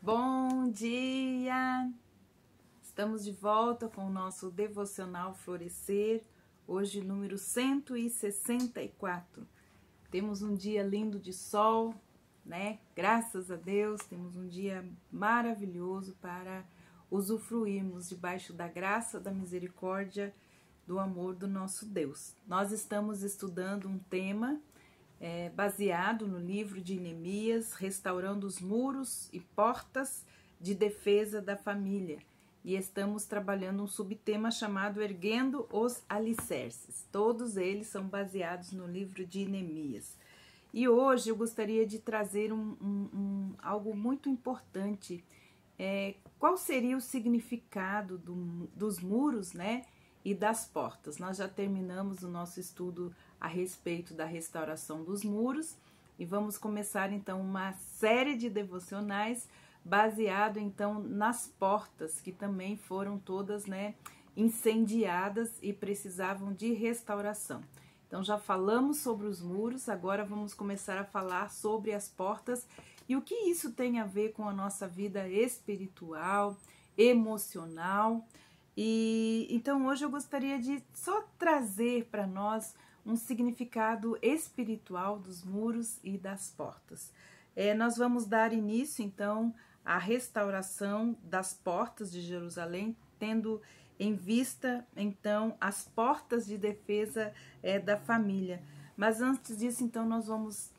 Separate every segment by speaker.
Speaker 1: Bom dia! Estamos de volta com o nosso devocional Florescer, hoje número 164. Temos um dia lindo de sol, né? Graças a Deus, temos um dia maravilhoso para usufruirmos debaixo da graça, da misericórdia, do amor do nosso Deus. Nós estamos estudando um tema baseado no livro de Neemias, restaurando os muros e portas de defesa da família. E estamos trabalhando um subtema chamado Erguendo os Alicerces. Todos eles são baseados no livro de Neemias. E hoje eu gostaria de trazer algo muito importante. Qual seria o significado dos muros, né? E das portas. Nós já terminamos o nosso estudo a respeito da restauração dos muros e vamos começar então uma série de devocionais baseado então nas portas, que também foram todas, né, incendiadas e precisavam de restauração. Então já falamos sobre os muros, agora vamos começar a falar sobre as portas e o que isso tem a ver com a nossa vida espiritual, emocional. E então hoje eu gostaria de só trazer para nós um significado espiritual dos muros e das portas. Nós vamos dar início então à restauração das portas de Jerusalém, tendo em vista então as portas de defesa da família. Mas antes disso, então, nós vamos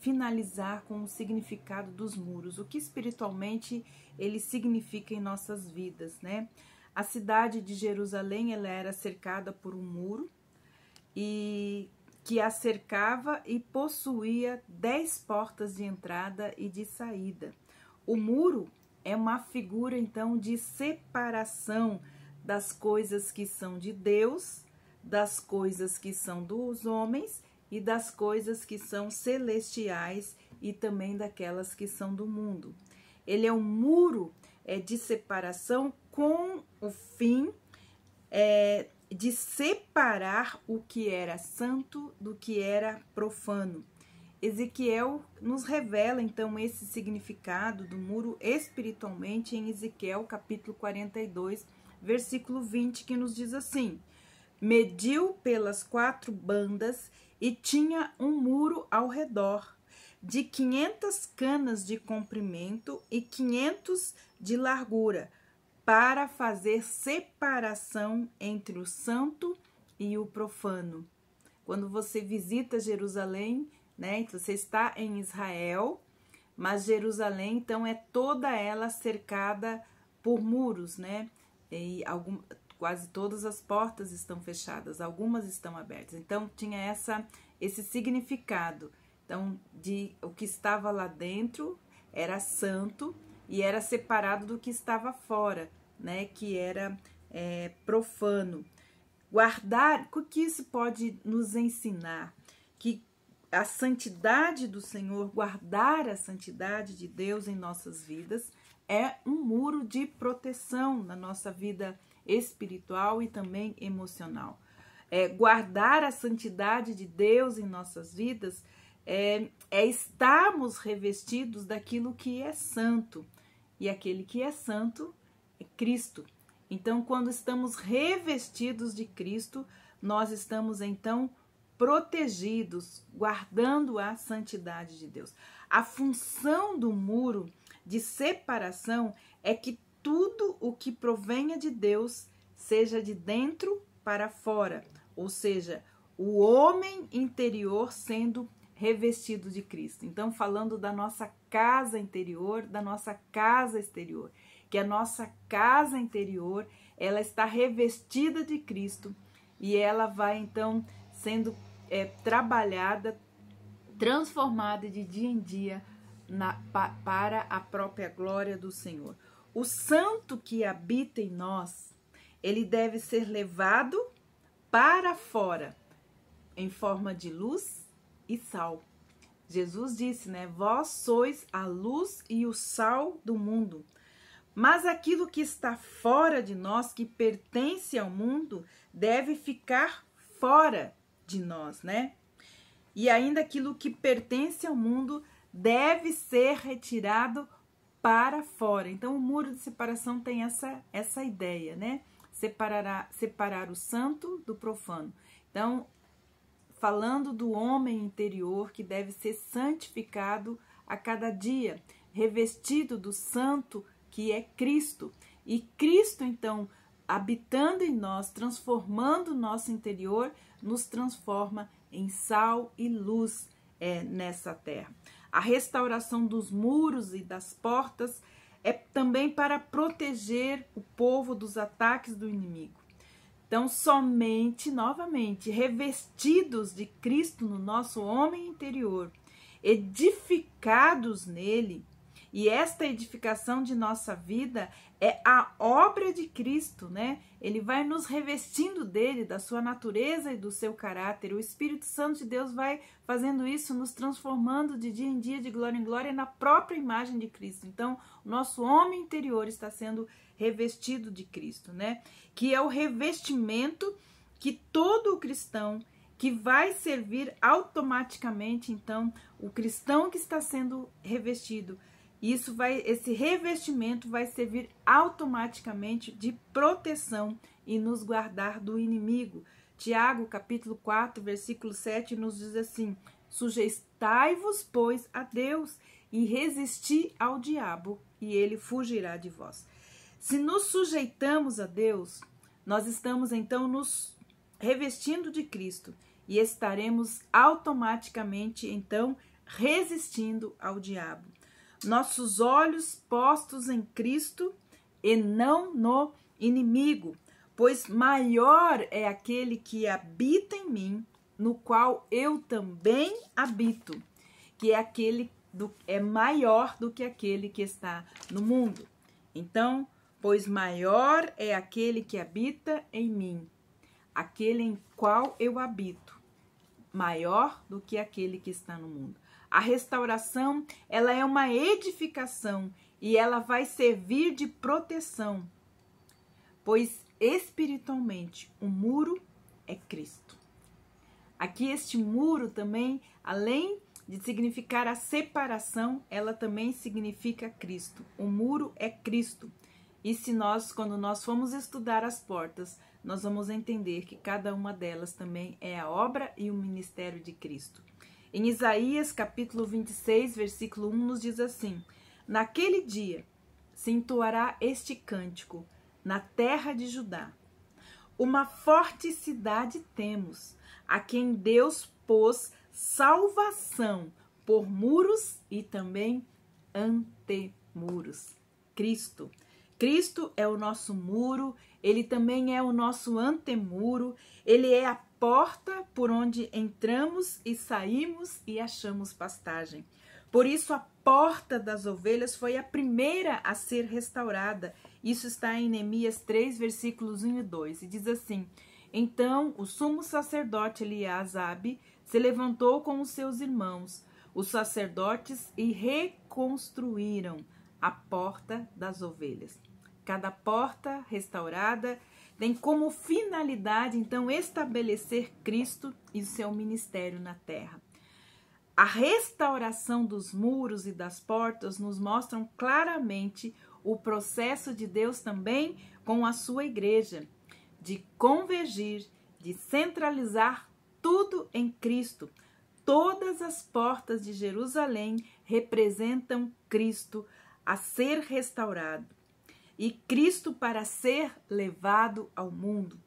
Speaker 1: finalizar com o significado dos muros, o que espiritualmente ele significa em nossas vidas, né? A cidade de Jerusalém, ela era cercada por um muro e que a cercava e possuía 10 portas de entrada e de saída. O muro é uma figura, então, de separação das coisas que são de Deus, das coisas que são dos homens e das coisas que são celestiais e também daquelas que são do mundo. Ele é um muro de separação com o fim de separar o que era santo do que era profano. Ezequiel nos revela então esse significado do muro espiritualmente em Ezequiel capítulo 42, versículo 20, que nos diz assim: mediu pelas 4 bandas e tinha um muro ao redor, de 500 canas de comprimento e 500 de largura, para fazer separação entre o santo e o profano. Quando você visita Jerusalém, né, você está em Israel, mas Jerusalém, então, é toda ela cercada por muros, né? E quase todas as portas estão fechadas, algumas estão abertas. Então, tinha esse significado. Então, o que estava lá dentro era santo e era separado do que estava fora, né? Que era profano. Guardar, o que isso pode nos ensinar? Que a santidade do Senhor, guardar a santidade de Deus em nossas vidas, é um muro de proteção na nossa vida espiritual e também emocional. Guardar a santidade de Deus em nossas vidas é estarmos revestidos daquilo que é santo. E aquele que é santo é Cristo. Então, quando estamos revestidos de Cristo, nós estamos então protegidos, guardando a santidade de Deus. A função do muro de separação é que tudo o que provenha de Deus seja de dentro para fora, ou seja, o homem interior sendo revestido de Cristo. Então, falando da nossa casa interior, da nossa casa exterior, que a nossa casa interior, ela está revestida de Cristo e ela vai, então, sendo trabalhada, transformada de dia em dia para a própria glória do Senhor. O santo que habita em nós, ele deve ser levado para fora, em forma de luz e sal. Jesus disse, né? Vós sois a luz e o sal do mundo. Mas aquilo que está fora de nós, que pertence ao mundo, deve ficar fora de nós, né? E ainda aquilo que pertence ao mundo deve ser retirado para fora. Então, o muro de separação tem essa ideia, né? Separar o santo do profano. Então, falando do homem interior que deve ser santificado a cada dia, revestido do santo que é Cristo. E Cristo, então, habitando em nós, transformando o nosso interior, nos transforma em sal e luz nessa terra. A restauração dos muros e das portas é também para proteger o povo dos ataques do inimigo. Então, somente, novamente, revestidos de Cristo no nosso homem interior, edificados nele, e esta edificação de nossa vida é a obra de Cristo, né? Ele vai nos revestindo dele, da sua natureza e do seu caráter. O Espírito Santo de Deus vai fazendo isso, nos transformando de dia em dia, de glória em glória, na própria imagem de Cristo. Então, o nosso homem interior está sendo revestido de Cristo, né? Que é o revestimento que todo o cristão que vai servir automaticamente, então, o cristão que está sendo revestido, esse revestimento vai servir automaticamente de proteção e nos guardar do inimigo. Tiago, capítulo 4, versículo 7, nos diz assim: sujeitai-vos, pois, a Deus, e resisti ao diabo, e ele fugirá de vós. Se nos sujeitamos a Deus, nós estamos, então, nos revestindo de Cristo, e estaremos automaticamente, então, resistindo ao diabo. Nossos olhos postos em Cristo e não no inimigo, pois maior é aquele que habita em mim, no qual eu também habito, que é maior do que aquele que está no mundo. Então, pois maior é aquele que habita em mim, aquele em qual eu habito, maior do que aquele que está no mundo. A restauração, ela é uma edificação e ela vai servir de proteção, pois espiritualmente o muro é Cristo. Aqui este muro também, além de significar a separação, ela também significa Cristo. O muro é Cristo. E quando nós formos estudar as portas, nós vamos entender que cada uma delas também é a obra e o ministério de Cristo. Em Isaías, capítulo 26, versículo 1, nos diz assim: naquele dia se entoará este cântico na terra de Judá. Uma forte cidade temos, a quem Deus pôs salvação por muros e também antemuros. Cristo. Cristo é o nosso muro, ele também é o nosso antemuro, ele é a porta por onde entramos e saímos e achamos pastagem. Por isso a porta das ovelhas foi a primeira a ser restaurada. Isso está em Neemias 3, versículos 1 e 2. E diz assim: então o sumo sacerdote Eliasabe se levantou com os seus irmãos, os sacerdotes, e reconstruíram a porta das ovelhas. Cada porta restaurada tem como finalidade, então, estabelecer Cristo e o seu ministério na terra. A restauração dos muros e das portas nos mostram claramente o processo de Deus também com a sua igreja, de convergir, de centralizar tudo em Cristo. Todas as portas de Jerusalém representam Cristo a ser restaurado e Cristo para ser levado ao mundo.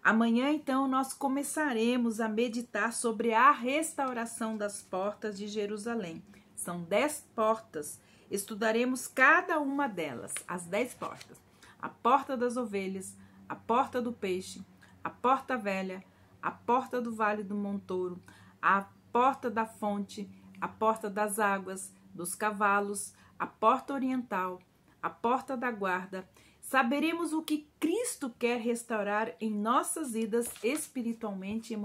Speaker 1: Amanhã, então, nós começaremos a meditar sobre a restauração das portas de Jerusalém. São 10 portas. Estudaremos cada uma delas, as 10 portas. A porta das ovelhas, a porta do peixe, a porta velha, a porta do vale do Montouro, a porta da fonte, a porta das águas, dos cavalos, a porta oriental, a porta da guarda. Saberemos o que Cristo quer restaurar em nossas vidas espiritualmente,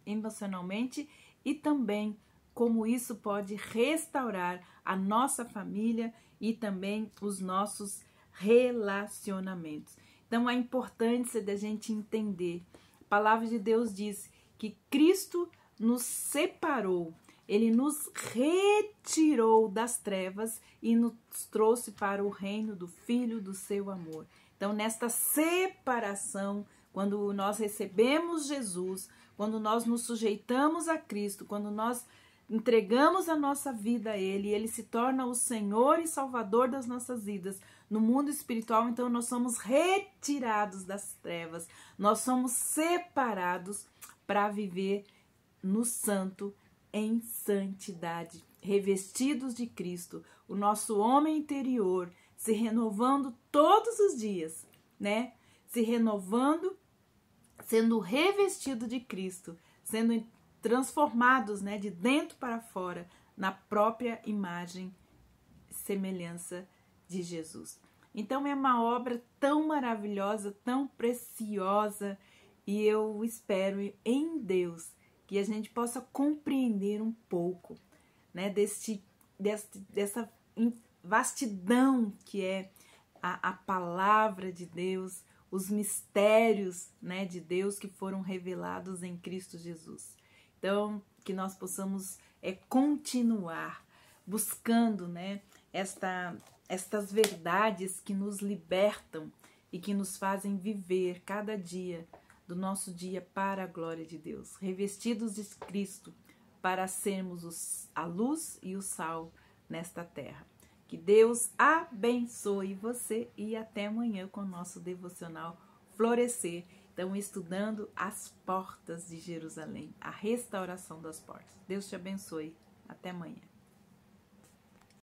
Speaker 1: emocionalmente, e também como isso pode restaurar a nossa família e também os nossos relacionamentos. Então, a importância da gente entender. A palavra de Deus diz que Cristo nos separou Ele nos retirou das trevas e nos trouxe para o reino do Filho do seu amor. Então, nesta separação, quando nós recebemos Jesus, quando nós nos sujeitamos a Cristo, quando nós entregamos a nossa vida a Ele, Ele se torna o Senhor e Salvador das nossas vidas. No mundo espiritual, então, nós somos retirados das trevas, nós somos separados para viver no santo, em santidade, revestidos de Cristo, o nosso homem interior se renovando todos os dias, né? Se renovando, sendo revestido de Cristo, sendo transformados, né, de dentro para fora, na própria imagem e semelhança de Jesus. Então é uma obra tão maravilhosa, tão preciosa, e eu espero em Deus que a gente possa compreender um pouco, né, dessa vastidão que é a palavra de Deus, os mistérios, né, de Deus que foram revelados em Cristo Jesus. Então, que nós possamos continuar buscando, né, estas verdades que nos libertam e que nos fazem viver cada dia do nosso dia para a glória de Deus, revestidos de Cristo para sermos a luz e o sal nesta terra. Que Deus abençoe você e até amanhã com o nosso devocional Florescer. Então, estudando as portas de Jerusalém, a restauração das portas. Deus te abençoe. Até amanhã.